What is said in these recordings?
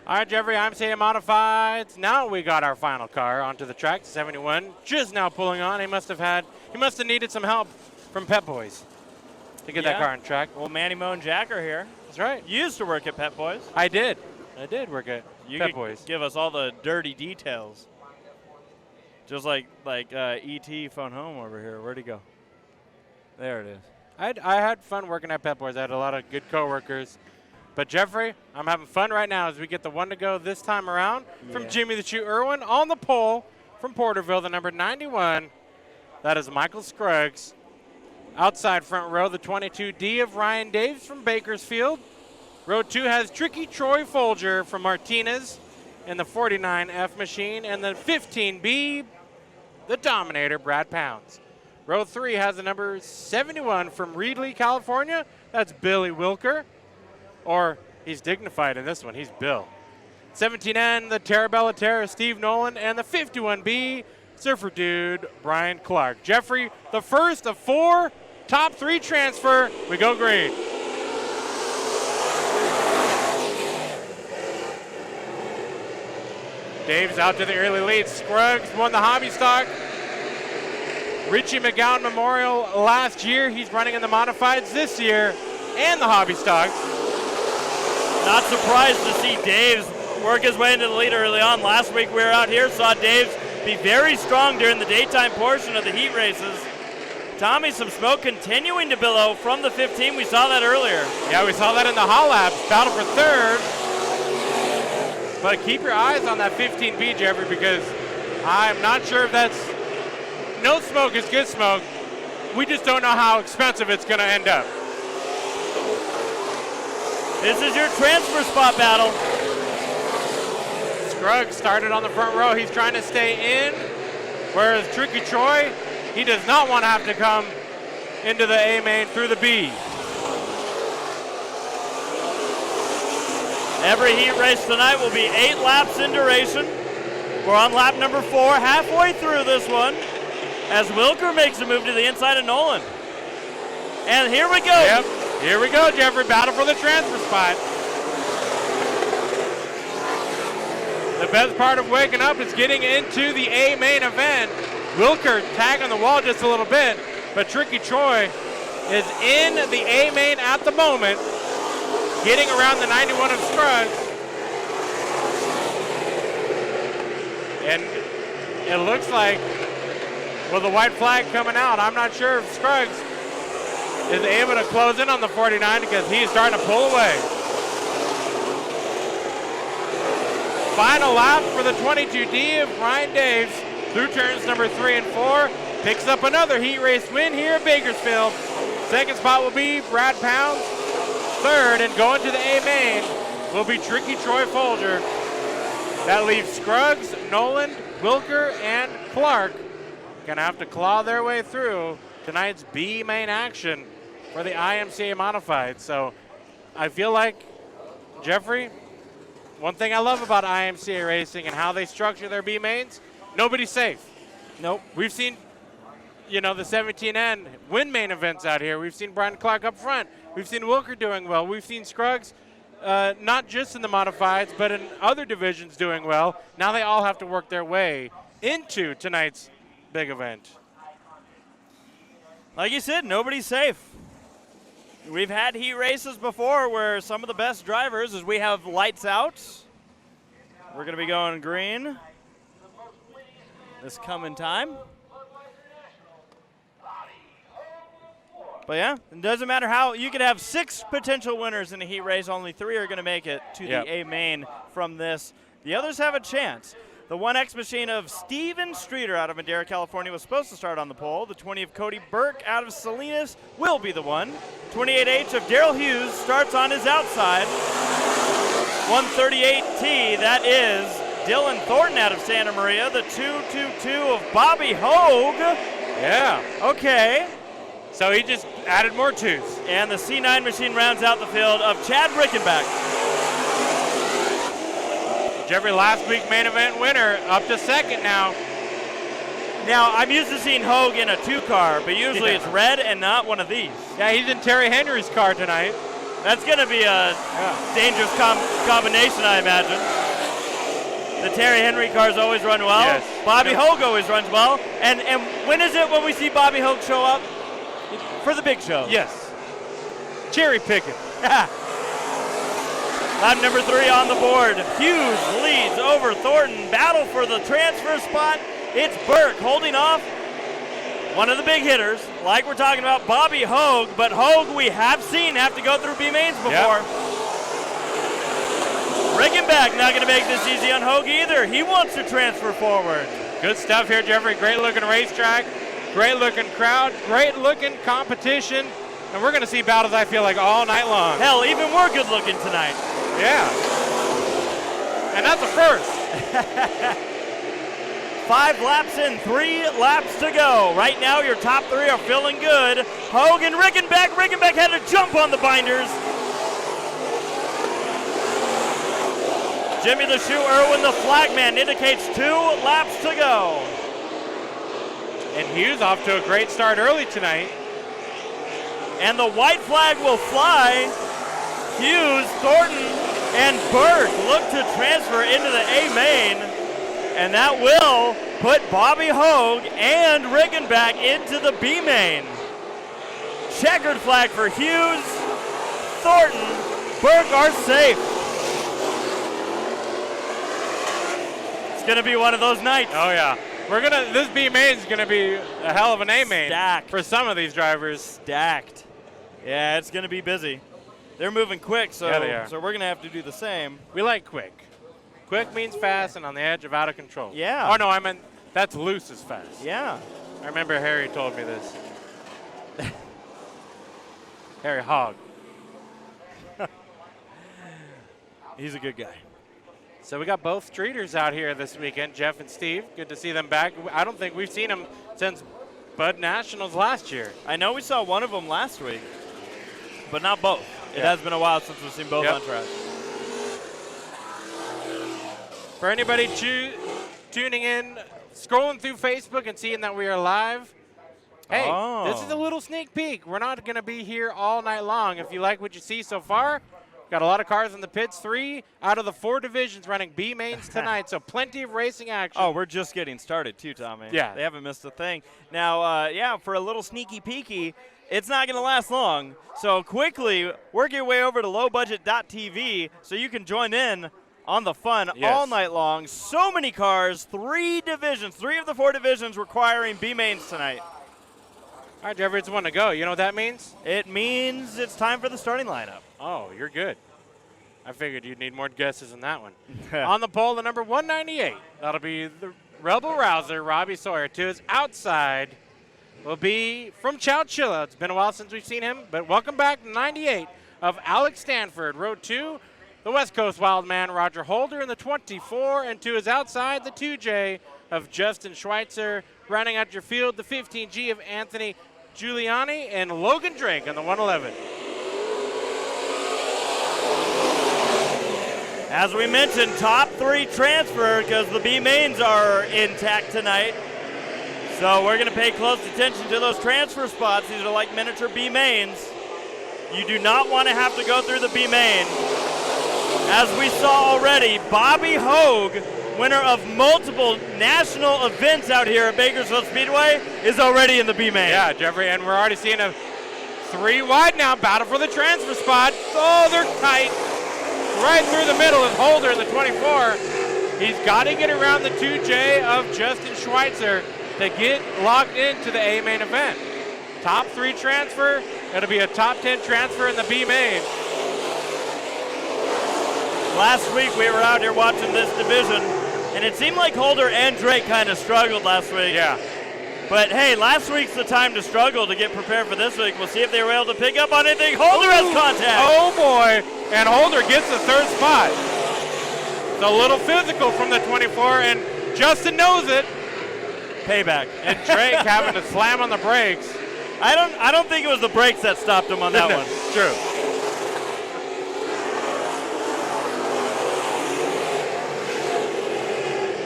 All right, Jeffrey, IMCA Modified. Now we got our final car onto the track. 71 just now pulling on. He must have needed some help from Pet Boys to get that car on track. Well, Manny, Mo, and Jack are here. That's right. You used to work at Pet Boys. I did work at Pet Boys. Give us all the dirty details. Just like E.T. phone home over here. Where'd he go? There it is. I had fun working at Pet Boys. I had a lot of good coworkers. But Jeffrey, I'm having fun right now as we get the one to go this time around from Jimmy the Shoe Irwin on the pole from Porterville, the number 91. That is Michael Scruggs. Outside front row, the 22D of Ryan Daves from Bakersfield. Row 2 has Tricky Troy Folger from Martinez in the 49F machine. And the 15B, the Dominator, Brad Pounds. Row 3 has the number 71 from Reedley, California. That's Billy Wilker. Or he's dignified in this one. He's Bill. 17N, the Terrabella Terra, Steve Nolan. And the 51B, Surfer Dude, Brian Clark. Jeffrey, the first of 4 top 3 transfer. We go green. Dave's out to the early lead. Scruggs won the hobby stock. Richie McGowan Memorial last year. He's running in the modifieds this year and the hobby stocks. Not surprised to see Daves work his way into the lead early on. Last week we were out here, saw Daves be very strong during the daytime portion of the heat races. Tommy, some smoke continuing to billow from the 15. We saw that earlier. Yeah, we saw that in the Hall Labs. Battle for third. But keep your eyes on that 15B, Jeffrey, because I'm not sure if that's... No smoke is good smoke. We just don't know how expensive it's going to end up. This is your transfer spot battle. Scruggs started on the front row. He's trying to stay in, whereas Tricky Troy, he does not want to have to come into the A main through the B. Every heat race tonight will be 8 laps in duration. We're on lap number 4, halfway through this one, as Wilker makes a move to the inside of Nolan. And here we go. Yep. Here we go, Jeffrey. Battle for the transfer spot. The best part of waking up is getting into the A main event. Wilker tagging the wall just a little bit, but Tricky Troy is in the A main at the moment, getting around the 91 of Scruggs. And it looks like, with the white flag coming out, I'm not sure if Scruggs is able to close in on the 49 because he's starting to pull away. Final lap for the 22D of Ryan Daves through turns number 3 and 4. Picks up another heat race win here at Bakersfield. Second spot will be Brad Pounds. Third, and going to the A main, will be Tricky Troy Folger. That leaves Scruggs, Nolan, Wilker, and Clark gonna have to claw their way through tonight's B main action for the IMCA Modified. So I feel like, Jeffrey, one thing I love about IMCA Racing and how they structure their B mains, nobody's safe. Nope. We've seen, the 17N win main events out here. We've seen Brian Clark up front. We've seen Wilker doing well. We've seen Scruggs, not just in the modifieds, but in other divisions doing well. Now they all have to work their way into tonight's big event. Like you said, nobody's safe. We've had heat races before where some of the best drivers, as we have lights out, we're going to be going green this coming time. But yeah, it doesn't matter how. You could have 6 potential winners in a heat race. Only 3 are going to make it to the A main from this. The others have a chance. The 1X machine of Steven Streeter out of Madera, California was supposed to start on the pole. The 20 of Cody Burke out of Salinas will be the one. 28H of Daryl Hughes starts on his outside. 138T, that is Dylan Thornton out of Santa Maria. The 222 of Bobby Hogue. Yeah. Okay. So he just added more 2s. And the C9 machine rounds out the field of Chad Rickenback. Jeffrey, last week main event winner, up to second now. Now, I'm used to seeing Hogue in a 2-car, but usually it's red and not one of these. Yeah, he's in Terry Henry's car tonight. That's going to be a dangerous combination, I imagine. The Terry Henry cars always run well. Yes. Bobby Hogue always runs well. And when is it when we see Bobby Hogue show up? For the big show. Yes. Cherry picking. Lap number 3 on the board. Hughes leads over Thornton. Battle for the transfer spot. It's Burke holding off one of the big hitters, like we're talking about, Bobby Hogue. But Hogue we have seen have to go through B mains before. Yep. Rickenback not going to make this easy on Hogue either. He wants to transfer forward. Good stuff here, Jeffrey. Great looking racetrack. Great looking crowd. Great looking competition. And we're going to see battles, I feel like, all night long. Hell, even more good looking tonight. Yeah. And that's a first. 5 laps in, 3 laps to go. Right now, your top 3 are feeling good. Hogue and Rickenback. Rickenback had to jump on the binders. Jimmy the Shoe Irwin, the flagman, indicates 2 laps to go. And Hughes off to a great start early tonight. And the white flag will fly. Hughes, Thornton, and Burke look to transfer into the A main. And that will put Bobby Hogue and Rickenback into the B main. Checkered flag for Hughes, Thornton, Burke are safe. It's gonna be one of those nights. Oh yeah. This B main is gonna be a hell of an A main Stacked. for some of these drivers. Stacked. Yeah, it's gonna be busy. They're moving quick, so Yeah, they are. so we're gonna have to do the same. We like quick. Quick means fast and on the edge of out of control. Yeah. Oh no, I meant that's loose as fast. Yeah. I remember Harry told me this. Harry Hogg. He's a good guy. So we got both streeters out here this weekend, Jeff and Steve. Good to see them back. I don't think we've seen them since Bud Nationals last year. I know we saw one of them last week, but not both. It Yeah. has been a while since we've seen both Yep. on track. For anybody tuning in, scrolling through Facebook and seeing that we are live, hey, this is a little sneak peek. We're not going to be here all night long. If you like what you see so far, got a lot of cars in the pits. 3 out of the 4 divisions running B mains tonight, so plenty of racing action. Oh, we're just getting started too, Tommy. Yeah. They haven't missed a thing. Now, yeah, for a little sneaky peeky, it's not going to last long. So quickly, work your way over to lowbudget.tv so you can join in on the fun all night long. So many cars, 3 divisions, 3 of the 4 divisions requiring B mains tonight. All right, Jeffrey, it's one to go. You know what that means? It means it's time for the starting lineup. Oh, you're good. I figured you'd need more guesses than that one. On the pole, the number 198. That'll be the Rebel Rouser, Robbie Sawyer. To his outside will be from Chowchilla. It's been a while since we've seen him, but welcome back to 98 of Alex Stanford. Row 2, the West Coast Wildman, Roger Holder in the 24. And to his outside, the 2J of Justin Schweitzer. Rounding out your field, the 15G of Anthony Giuliani and Logan Drake on the 111. As we mentioned, top 3 transfer because the B mains are intact tonight. So we're going to pay close attention to those transfer spots. These are like miniature B mains. You do not want to have to go through the B main. As we saw already, Bobby Hogue, winner of multiple national events out here at Bakersfield Speedway, is already in the B main. Yeah, Jeffrey, and we're already seeing a 3 wide now, battle for the transfer spot. Oh, they're tight. Right through the middle is Holder in the 24. He's got to get around the 2J of Justin Schweitzer to get locked into the A main event. Top 3 transfer. It'll be a top 10 transfer in the B main. Last week we were out here watching this division, and it seemed like Holder and Drake kind of struggled last week. Yeah. But hey, last week's the time to struggle to get prepared for this week. We'll see if they were able to pick up on anything. Holder has contact. Oh boy, and Holder gets the 3rd spot. It's a little physical from the 24, and Justin knows it. Payback. And Drake having to slam on the brakes. I don't think it was the brakes that stopped him on that one. True.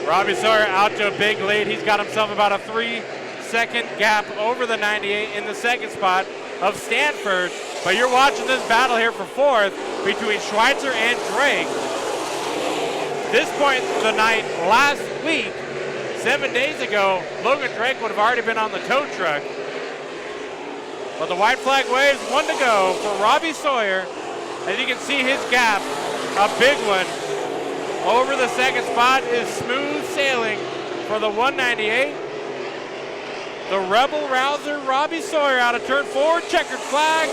Robbie Sawyer out to a big lead. He's got himself about a 3-second gap over the 98 in the 2nd spot of Stanford. But you're watching this battle here for 4th between Schweitzer and Drake. this point in the night last week, 7 days ago, Logan Drake would have already been on the tow truck. But the white flag waves, 1 to go for Robbie Sawyer. As you can see his gap, a big one. Over the second spot is smooth sailing for the 198. The Rebel Rouser, Robbie Sawyer out of turn 4, checkered flag.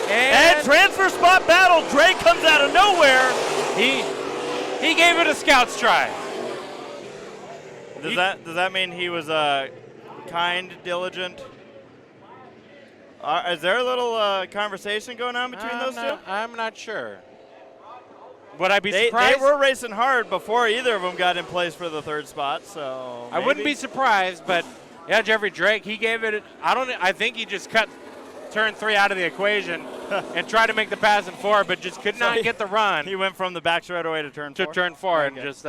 And transfer spot battle. Drake comes out of nowhere. He gave it a scout's try. Does that mean he was kind, diligent? Is there a little conversation going on between those two? I'm not sure. Would I be surprised? They were racing hard before either of them got in place for the third spot, so I wouldn't be surprised, but yeah, Jeffrey Drake, he gave it. I think he just cut turn 3 out of the equation and tried to make the pass in 4, but just could not get the run. He went from the back straightaway to turn 4. To turn 4 and just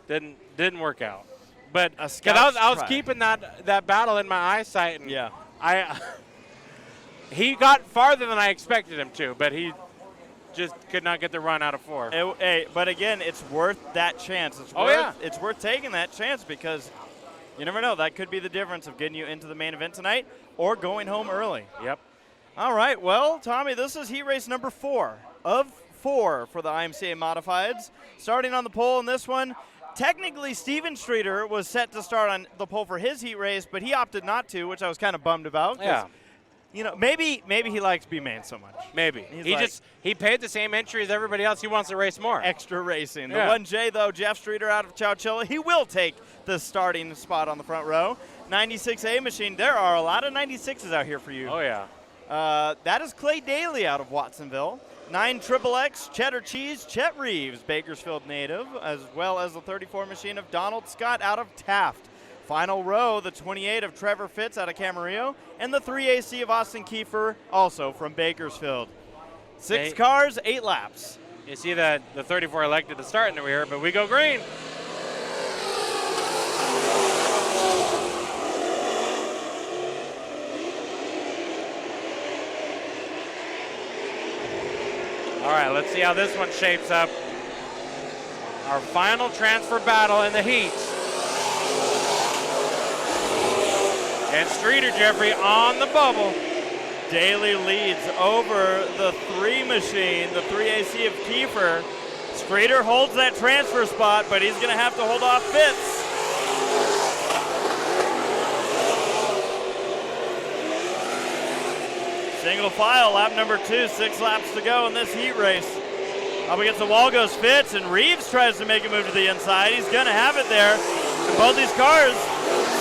didn't work out. But I was keeping that battle in my eyesight, and yeah, he got farther than I expected him to, but he just could not get the run out of 4. But again, it's worth that chance. It's worth taking that chance because you never know. That could be the difference of getting you into the main event tonight or going home early. Yep. All right. Well, Tommy, this is heat race number 4 of 4 for the IMCA Modifieds. Starting on the pole in this one, technically Steven Streeter was set to start on the pole for his heat race, but he opted not to, which I was kind of bummed about. Yeah. You know, maybe he likes B-Main so much. Maybe. He paid the same entry as everybody else. He wants to race more. Extra racing. Yeah. The 1J, though, Jeff Streeter out of Chowchilla, he will take the starting spot on the front row. 96A machine. There are a lot of 96s out here for you. Oh, yeah. That is Clay Daly out of Watsonville. 9 XXX, Cheddar Cheese, Chet Reeves, Bakersfield native, as well as the 34 machine of Donald Scott out of Taft. Final row, the 28 of Trevor Fitz out of Camarillo, and the 3AC of Austin Kiefer, also from Bakersfield. 6 cars, 8 laps. You see that the 34 elected to start in the rear, but we go green. All right, let's see how this one shapes up. Our final transfer battle in the heat. And Streeter, Jeffrey, on the bubble. Daly leads over the 3 machine, the 3AC of Kiefer. Streeter holds that transfer spot, but he's going to have to hold off Fitz. Single file, lap number 2, 6 laps to go in this heat race. Up against the wall goes Fitz, and Reeves tries to make a move to the inside. He's going to have it there. And both these cars,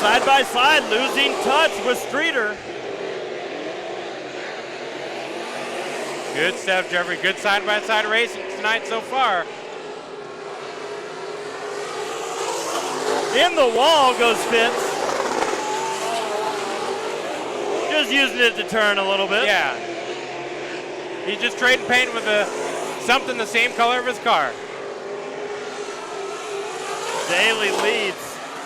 side by side, losing touch with Streeter. Good stuff, Jeffrey. Good side-by-side racing tonight so far. In the wall goes Fitz. Just using it to turn a little bit. Yeah. He's just trading paint with something the same color of his car. Daly leads.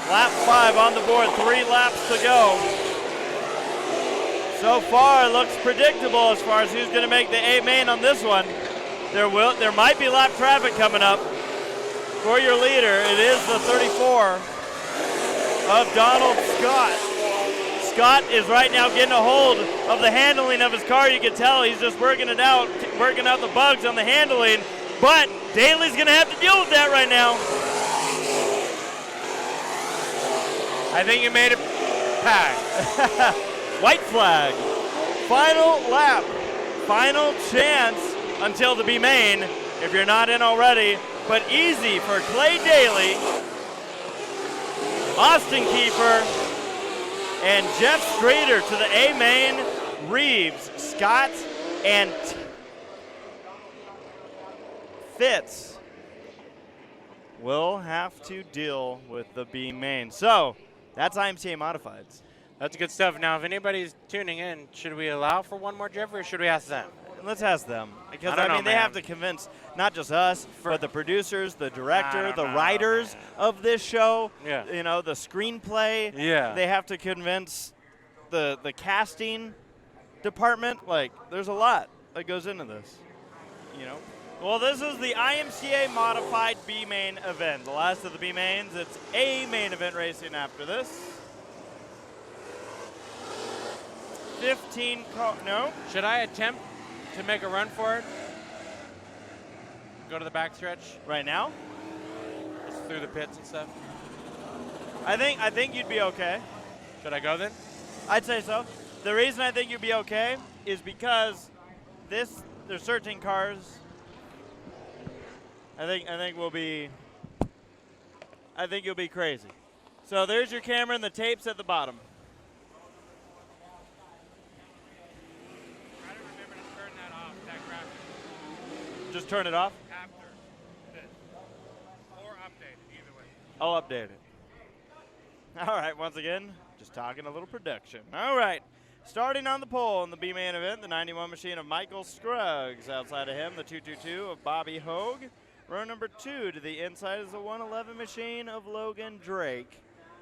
Lap 5 on the board, 3 laps to go. So far, it looks predictable as far as who's going to make the A main on this one. There might be lap traffic coming up. For your leader, it is the 34 of Donald Scott. Scott is right now getting a hold of the handling of his car. You can tell he's just working it out, working out the bugs on the handling. But Daly's going to have to deal with that right now. I think you made it pack. White flag. Final lap. Final chance until the B main, if you're not in already. But easy for Clay Daly, Austin Kiefer, and Jeff Streeter to the A main. Reeves, Scott, and Fitz will have to deal with the B main. So that's IMCA Modifieds. That's good stuff. Now, if anybody's tuning in, should we allow for one more, Jeffrey, or should we ask them? Let's ask them. Because, I mean, they have to convince not just us, but the producers, the director, the writers of this show, you know, the screenplay. Yeah. They have to convince the casting department. Like, there's a lot that goes into this, you know. Well, this is the IMCA Modified B main event. The last of the B mains. It's A main event racing after this. 15 no. Should I attempt to make a run for it? Go to the backstretch? Right now? Just through the pits and stuff? I think you'd be okay. Should I go then? I'd say so. The reason I think you'd be okay is because there's 13 cars. I think you'll be crazy. So there's your camera and the tape's at the bottom. Try to remember to turn that off, that graphic. Just turn it off? After this. Or update, either way. I'll update it. All right, once again, just talking a little production. All right, starting on the pole in the B main event, the 91 machine of Michael Scruggs. Outside of him, the 222 of Bobby Hogue. Row number 2 to the inside is the 111 machine of Logan Drake.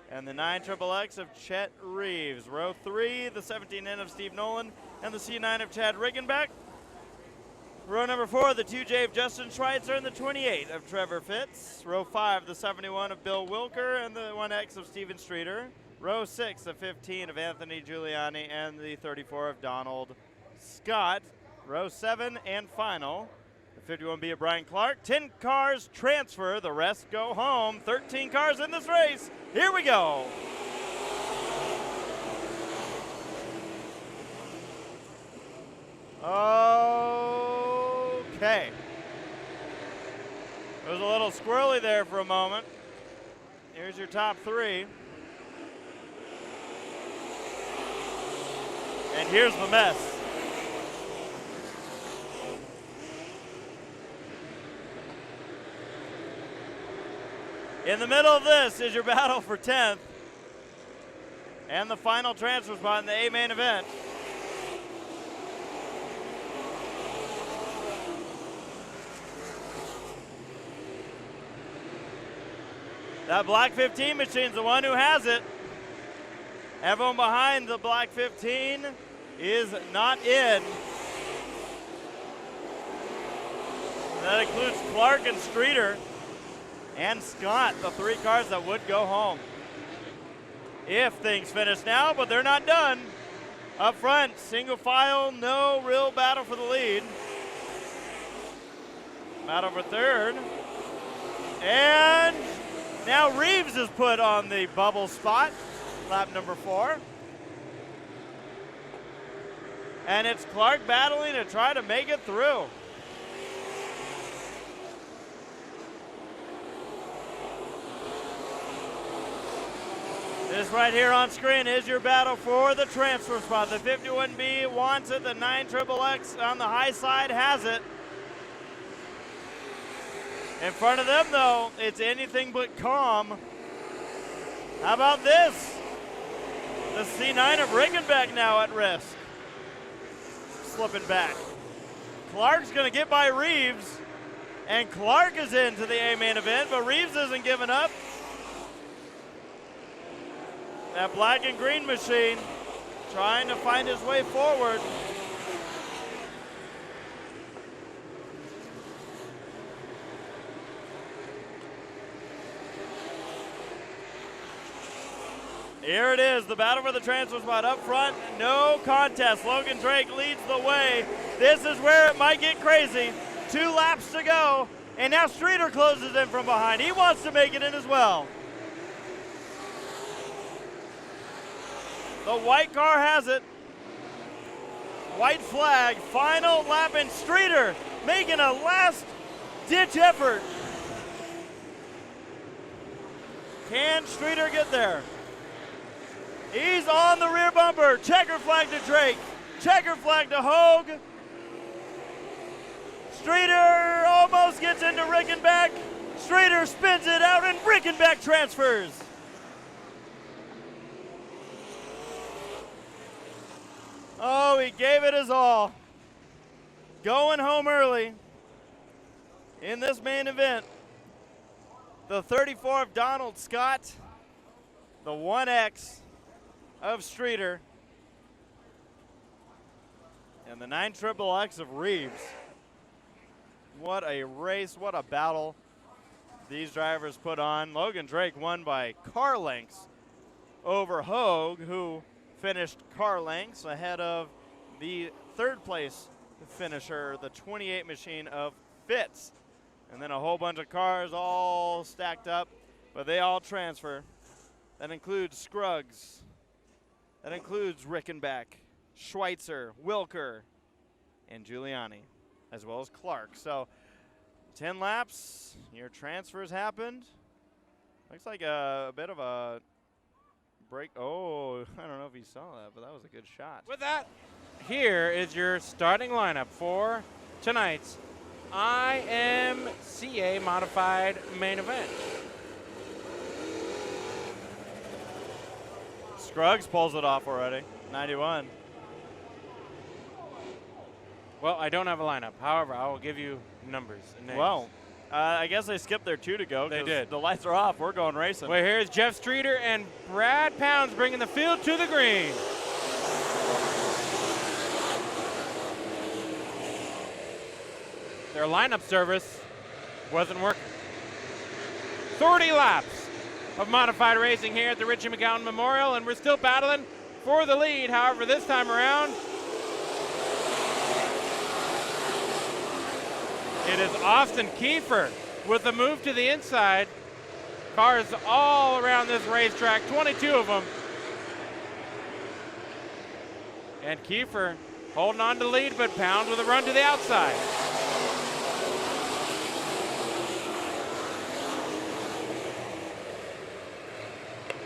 And the 9XXX of Chet Reeves. Row 3, the 17N of Steve Nolan and the C9 of Chad Riggenbeck. Row number 4, the 2J of Justin Schweitzer and the 28 of Trevor Fitz. Row 5, the 71 of Bill Wilker and the 1X of Steven Streeter. Row 6, the 15 of Anthony Giuliani and the 34 of Donald Scott. Row 7 and final, the 51B of Brian Clark. 10 cars transfer, the rest go home. 13 cars in this race. Here we go. Okay. It was a little squirrely there for a moment. Here's your top 3. And here's the mess. In the middle of this is your battle for 10th and the final transfer spot in the A main event. That black 15 machine's the one who has it. Everyone behind the black 15 is not in. That includes Clark and Streeter and Scott, the 3 cars that would go home if things finish now, but they're not done. Up front, single file, no real battle for the lead. Battle for 3rd. And now Reeves is put on the bubble spot, lap number 4. And it's Clark battling to try to make it through. This right here on screen is your battle for the transfer spot. The 51B wants it. The 9XXX on the high side has it. In front of them, though, it's anything but calm. How about this? The C9 of Riggenbeck now at risk. Slipping back. Clark's going to get by Reeves, and Clark is into the A main event, but Reeves isn't giving up. That black and green machine trying to find his way forward. Here it is, the battle for the transfer spot up front. No contest. Logan Drake leads the way. This is where it might get crazy. 2 laps to go, and now Streeter closes in from behind. He wants to make it in as well. The white car has it. White flag, final lap, and Streeter making a last-ditch effort. Can Streeter get there? He's on the rear bumper. Checker flag to Drake. Checker flag to Hogue. Streeter almost gets into Riggenbeck. Streeter spins it out, and Riggenbeck transfers. Oh, he gave it his all. Going home early in this main event. The 34 of Donald Scott, the 1X of Streeter, and the 9XXX of Reeves. What a race, what a battle these drivers put on. Logan Drake won by car lengths over Hogue, who finished car lengths ahead of the third place finisher, the 28 machine of Psstt. And then a whole bunch of cars all stacked up, but they all transfer. That includes Scruggs. That includes Rickenback, Schweitzer, Wilker, and Giuliani, as well as Clark. So 10 laps, your transfers happened. Looks like a bit of a break. Oh, I don't know if you saw that, but that was a good shot. With that, here is your starting lineup for tonight's IMCA Modified main event. Scruggs pulls it off already, 91. Well, I don't have a lineup. However, I will give you numbers and names. Well, I guess they skipped their 2 to go. They did. The lights are off. We're going racing. Well, here's Jeff Streeter and Brad Pounds bringing the field to the green. Their lineup service wasn't working. 30 laps of modified racing here at the Richie McGowan Memorial, and we're still battling for the lead. However, this time around, it is Austin Kiefer with the move to the inside. Cars all around this racetrack, 22 of them. And Kiefer holding on to lead, but Pound with a run to the outside.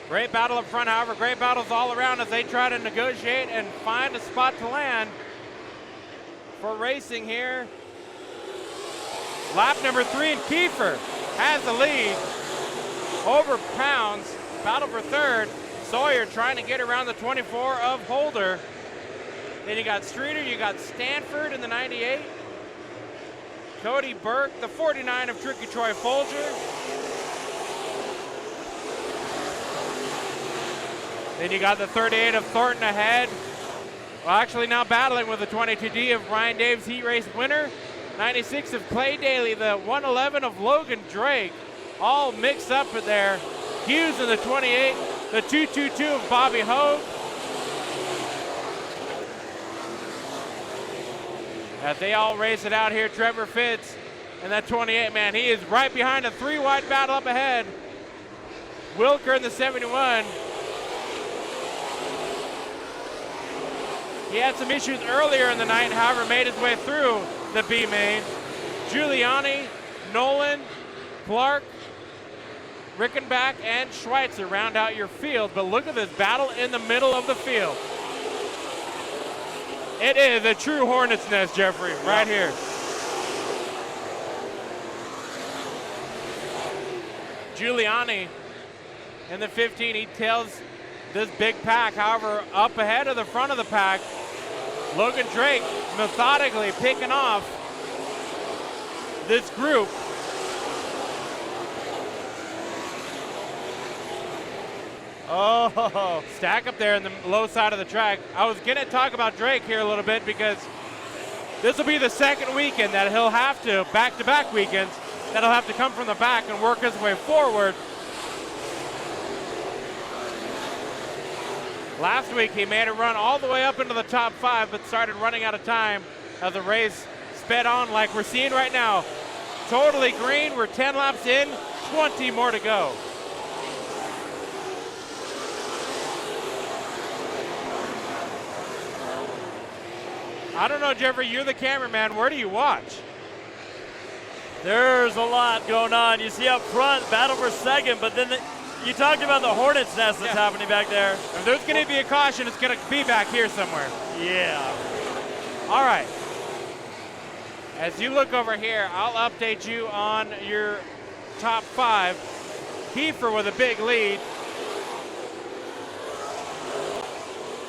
Great battle up front, however, great battles all around as they try to negotiate and find a spot to land for racing here. Lap number 3, and Kiefer has the lead over Pounds. Battle for third. Sawyer trying to get around the 24 of Holder. Then you got Streeter, you got Stanford in the 98. Cody Burke, the 49 of Tricky Troy Folger. Then you got the 38 of Thornton ahead. Well, actually now battling with the 22D of Ryan Davis, heat race winner. 96 of Clay Daly, the 111 of Logan Drake, all mixed up in there. Hughes in the 28, the 222 of Bobby Hogue. As they all race it out here, Trevor Fitz and that 28, man, he is right behind a 3-wide battle up ahead. Wilker in the 71. He had some issues earlier in the night, however, made his way through the B main. Giuliani, Nolan, Clark, Rickenback, and Schweitzer round out your field. But look at this battle in the middle of the field. It is a true hornet's nest, Jeffrey, right here. Giuliani in the 15, he tails this big pack. However, up ahead of the front of the pack, Logan Drake methodically picking off this group. Oh, stack up there in the low side of the track. I was going to talk about Drake here a little bit because this will be the second weekend that he'll have to, back-to-back weekends, that he'll have to come from the back and work his way forward. Last week he made a run all the way up into the top 5, but started running out of time as the race sped on like we're seeing right now. Totally green, we're 10 laps in, 20 more to go. I don't know, Jeffrey, you're the cameraman, where do you watch? There's a lot going on. You see up front, battle for second, but then you talked about the hornet's nest that's happening back there. If there's going to be a caution, it's going to be back here somewhere. Yeah. All right. As you look over here, I'll update you on your top 5. Kiefer with a big lead.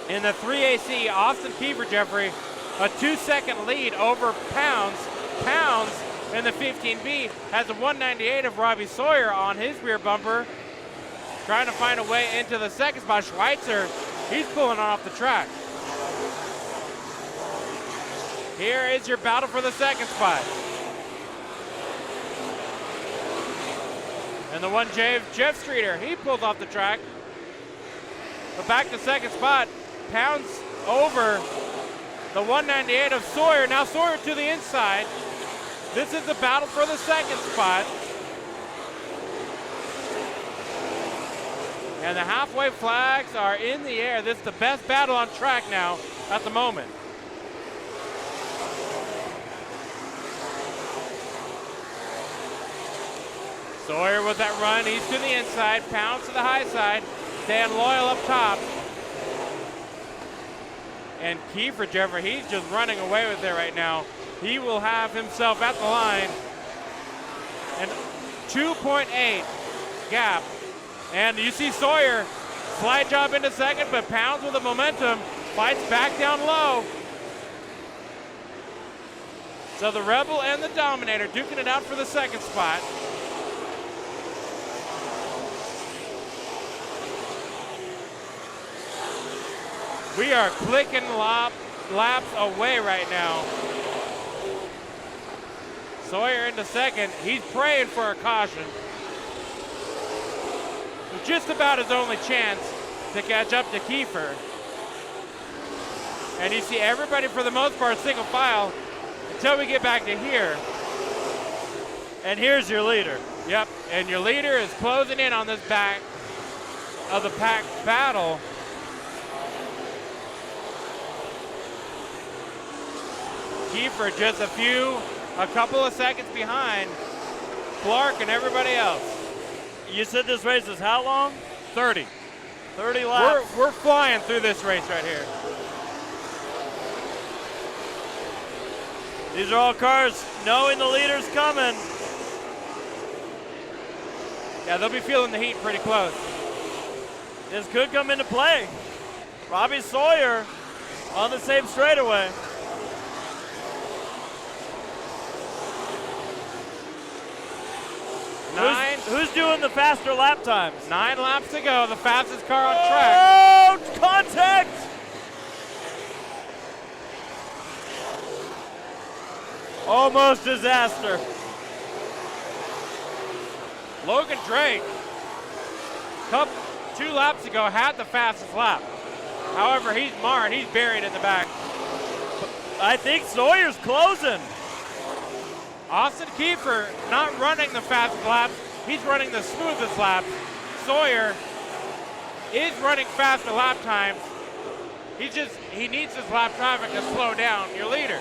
In the 3AC, Austin Kiefer, Jeffrey, a 2-second lead over Pounds. Pounds in the 15B has a 198 of Robbie Sawyer on his rear bumper. Trying to find a way into the second spot. Schweitzer, he's pulling off the track. Here is your battle for the second spot. And the one Jeff Streeter, he pulls off the track. But back to second spot, pounds over the 198 of Sawyer. Now Sawyer to the inside. This is the battle for the second spot. And the halfway flags are in the air. This is the best battle on track now at the moment. Sawyer with that run, he's to the inside, Pounds to the high side, staying loyal up top. And Kiefer Jeffrey, he's just running away with it right now. He will have himself at the line. And 2.8 gap. And you see Sawyer slide job into second, but Pounds with the momentum, fights back down low. So the Rebel and the Dominator duking it out for the second spot. We are clicking laps away right now. Sawyer into second. He's praying for a caution. Just about his only chance to catch up to Kiefer. And you see everybody for the most part single file until we get back to here. And here's your leader. Yep, and your leader is closing in on this back of the pack battle. Kiefer just a couple of seconds behind Clark and everybody else. You said this race is how long? 30. 30 laps. We're flying through this race right here. These are all cars knowing the leader's coming. Yeah, they'll be feeling the heat pretty close. This could come into play. Robbie Sawyer on the same straightaway. Who's doing the faster lap times? 9 laps to go, the fastest car on track. Oh, contact! Almost disaster. Logan Drake, 2 laps ago, had the fastest lap. However, he's marred, he's buried in the back. I think Sawyer's closing. Austin Kiefer not running the fastest laps, he's running the smoothest laps. Sawyer is running faster lap times. He needs his lap traffic to slow down. Your leader.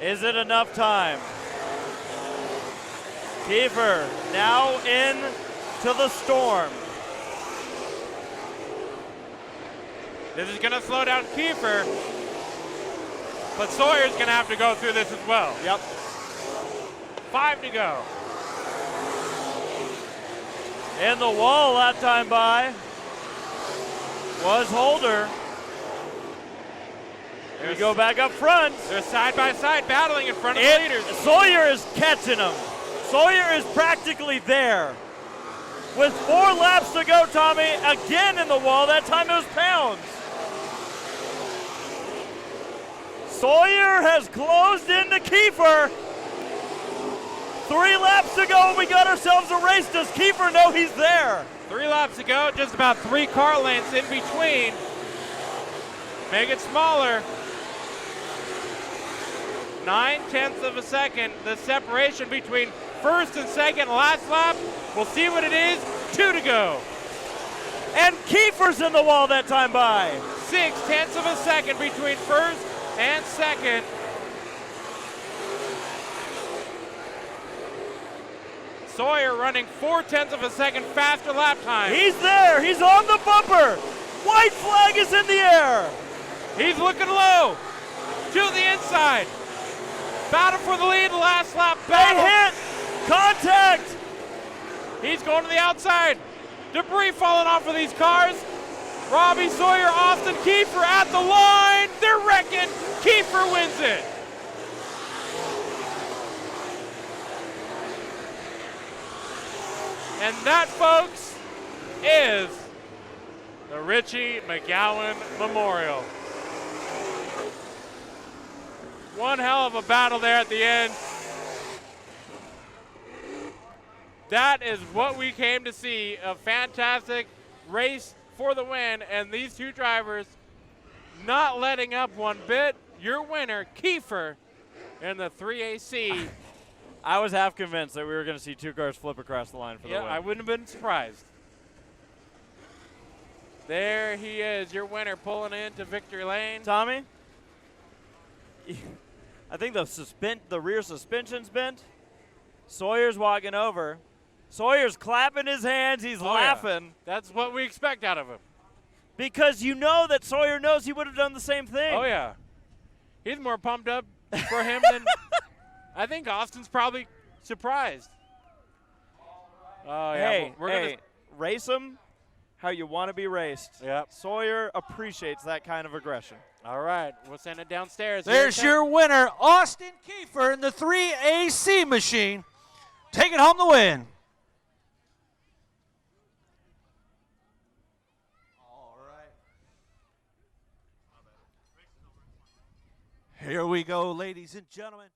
Is it enough time? Kiefer now in to the storm. This is gonna slow down Kiefer. But Sawyer's going to have to go through this as well. Yep. 5 to go. In the wall that time by was Holder. Here we go back up front. They're side by side battling in front of the leaders. Sawyer is catching him. Sawyer is practically there. With 4 laps to go, Tommy, again in the wall. That time it was Pounds. Sawyer has closed into Kiefer. 3 laps to go, and we got ourselves a race. Does Kiefer know he's there? 3 laps to go, just about 3 car lengths in between. Make it smaller. 9/10 of a second, the separation between first and second. Last lap, we'll see what it is. 2 to go. And Kiefer's in the wall that time by. 6/10 of a second between first and second. Sawyer running 4/10 of a second faster lap time. He's there, he's on the bumper. White flag is in the air. He's looking low, to the inside. Battle for the lead, last lap battle. They hit, contact. He's going to the outside. Debris falling off of these cars. Robbie Sawyer, Austin Kiefer at the line. They're wrecking. Kiefer wins it. And that, folks, is the Richie McGowan Memorial. One hell of a battle there at the end. That is what we came to see, a fantastic race for the win, and these two drivers not letting up one bit. Your winner, Kiefer, in the 3AC. I was half convinced that we were going to see two cars flip across the line for the win. Yeah, I wouldn't have been surprised. There he is, your winner, pulling into victory lane. Tommy, I think the rear suspension's bent. Sawyer's walking over. Sawyer's clapping his hands. He's laughing. Yeah. That's what we expect out of him. Because you know that Sawyer knows he would have done the same thing. Oh, yeah. He's more pumped up for him than I think Austin's probably surprised. Oh, yeah. Hey, we're gonna race him how you want to be raced. Yep. Sawyer appreciates that kind of aggression. All right. We'll send it downstairs. There's your winner, Austin Kiefer in the 3AC machine, taking home the win. Here we go, ladies and gentlemen.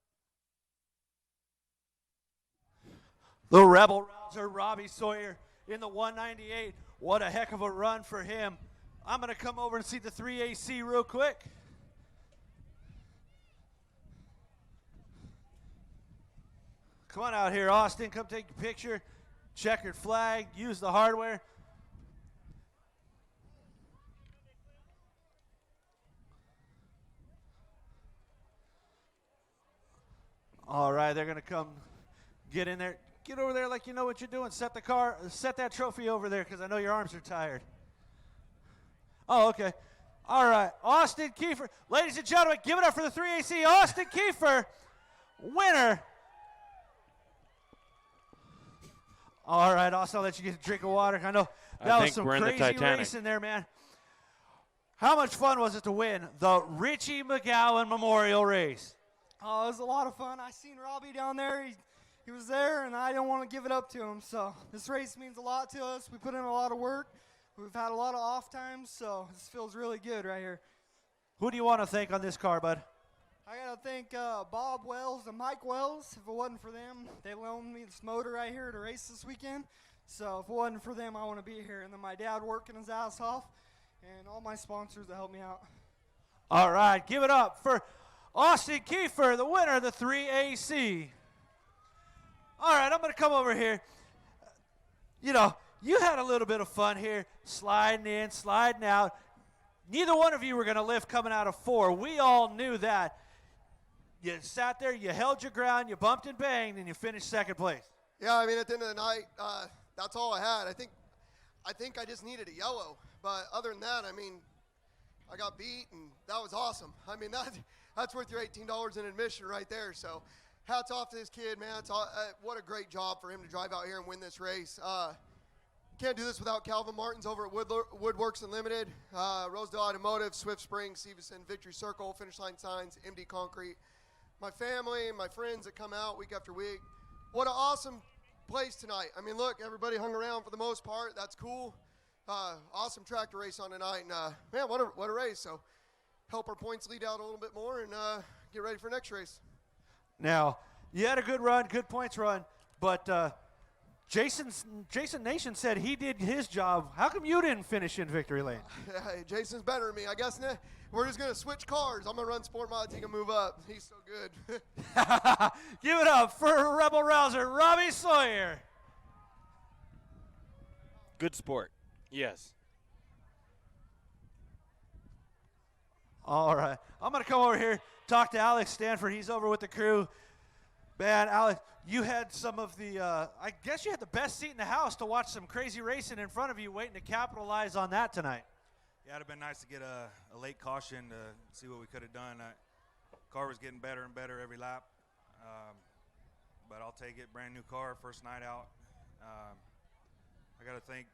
The Rebel Rouser, Robbie Sawyer, in the 198. What a heck of a run for him. I'm going to come over and see the 3AC real quick. Come on out here, Austin. Come take a picture. Checkered flag. Use the hardware. All right, they're going to come get in there. Get over there like you know what you're doing. Set that trophy over there because I know your arms are tired. Oh, okay. All right, Austin Kiefer. Ladies and gentlemen, give it up for the 3AC. Austin Kiefer, winner. All right, Austin, I'll let you get a drink of water. I know that was some crazy racing there, man. How much fun was it to win the Richie McGowan Memorial race? Oh, it was a lot of fun. I seen Robbie down there. He was there, and I don't want to give it up to him. So this race means a lot to us. We put in a lot of work. We've had a lot of off times, so this feels really good right here. Who do you want to thank on this car, bud? I got to thank Bob Wells and Mike Wells. If it wasn't for them, they loaned me this motor right here to race this weekend. So if it wasn't for them, I want to be here. And then my dad working his ass off, and all my sponsors that help me out. All right, give it up for Austin Kiefer, the winner of the 3AC. All right, I'm going to come over here. You know, you had a little bit of fun here, sliding in, sliding out. Neither one of you were going to lift coming out of 4. We all knew that. You sat there, you held your ground, you bumped and banged, and you finished second place. Yeah, I mean, at the end of the night, that's all I had. I think I just needed a yellow. But other than that, I mean, I got beat, and that was awesome. I mean, that's worth your $18 in admission right there. So hats off to this kid, man. What a great job for him to drive out here and win this race. Can't do this without Calvin Martins over at Woodworks Unlimited, Rosedale Automotive, Swift Springs, Stevenson, Victory Circle, Finish Line Signs, MD Concrete. My family and my friends that come out week after week. What an awesome place tonight. I mean, look, everybody hung around for the most part. That's cool. Awesome tractor race on tonight. And, man, what a race. So help our points lead out a little bit more and get ready for next race. Now, you had a good run, good points run, but Jason Nation said he did his job. How come you didn't finish in victory lane? Hey, Jason's better than me. I guess we're just going to switch cars. I'm going to run sport mods. He can move up. He's so good. Give it up for Rebel Rouser, Robbie Sawyer. Good sport. Yes. All right. I'm going to come over here, talk to Alex Stanford. He's over with the crew. Man, Alex, you had some of the, I guess you had the best seat in the house to watch some crazy racing in front of you, waiting to capitalize on that tonight. Yeah, it'd have been nice to get a late caution to see what we could have done. Car was getting better and better every lap, but I'll take it. Brand new car, first night out. I got to thank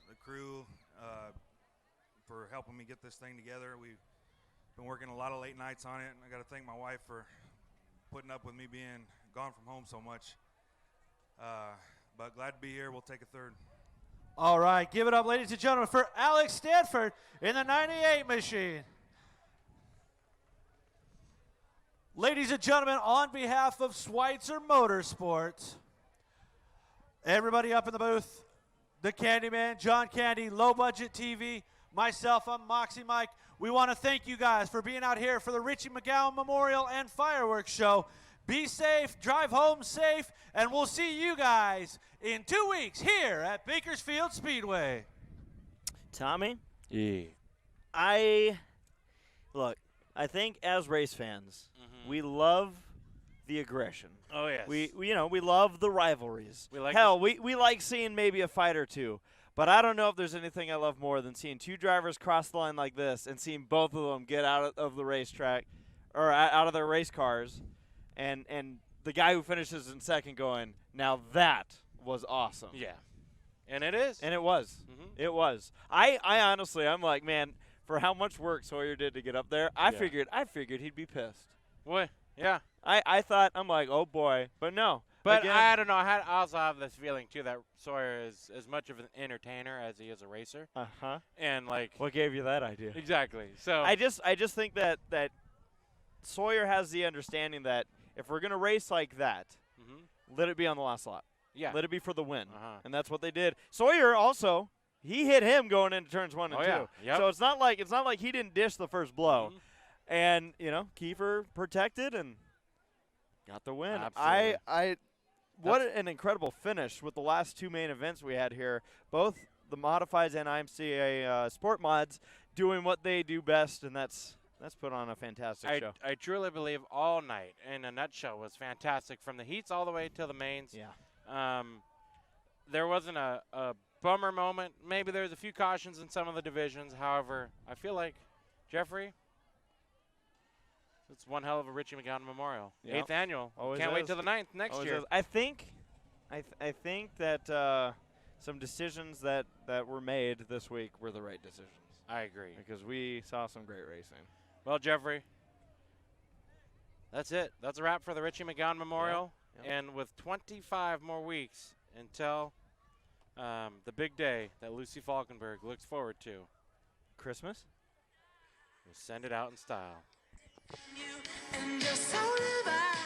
the crew for helping me get this thing together. We've been working a lot of late nights on it, and I got to thank my wife for putting up with me being gone from home so much. But glad to be here. We'll take a third. All right, give it up, ladies and gentlemen, for Alex Stanford in the 98 machine. Ladies and gentlemen, on behalf of Schweitzer Motorsports, everybody up in the booth, the Candyman, John Candy, Low Budget TV, myself, I'm Moxie Mike. We want to thank you guys for being out here for the Richie McGowan Memorial and Fireworks Show. Be safe, drive home safe, and we'll see you guys in 2 weeks here at Bakersfield Speedway. Tommy? Yeah. I think as race fans, we love the aggression. Oh, yes. We love the rivalries. We like Hell, we like seeing maybe a fight or two. But I don't know if there's anything I love more than seeing two drivers cross the line like this and seeing both of them get out of the racetrack or out of their race cars, and the guy who finishes in second going, now that was awesome. Yeah. And it is. And it was. It was. I honestly, I'm like, man, for how much work Sawyer did to get up there, I figured he'd be pissed. Boy, yeah. I thought, I'm like, oh boy, but no. But again, I don't know. I also have this feeling too that Sawyer is as much of an entertainer as he is a racer. And like, what gave you that idea? Exactly. So I just think that Sawyer has the understanding that if we're gonna race like that, let it be on the last lap. Yeah. Let it be for the win, and that's what they did. Sawyer also, he hit him going into turns 1 and 2. Yeah. Yep. So it's not like he didn't dish the first blow, and Kiefer protected and got the win. Absolutely. What an incredible finish with the last two main events we had here. Both the Modifieds and IMCA Sport Mods doing what they do best, and that's put on a fantastic show. I truly believe all night, in a nutshell, was fantastic from the heats all the way to the mains. Yeah. There wasn't a bummer moment. Maybe there was a few cautions in some of the divisions. However, I feel like, Jeffrey, it's one hell of a Richie McGowan Memorial. Yep. 8th annual. Always Can't wait is. till the 9th next Always year. is. I think that some decisions that were made this week were the right decisions. I agree. Because we saw some great racing. Well, Jeffrey, that's it. That's a wrap for the Richie McGowan Memorial. Yep. And with 25 more weeks until the big day that Lucy Falkenberg looks forward to, Christmas? we'll send it out in style. And just so live I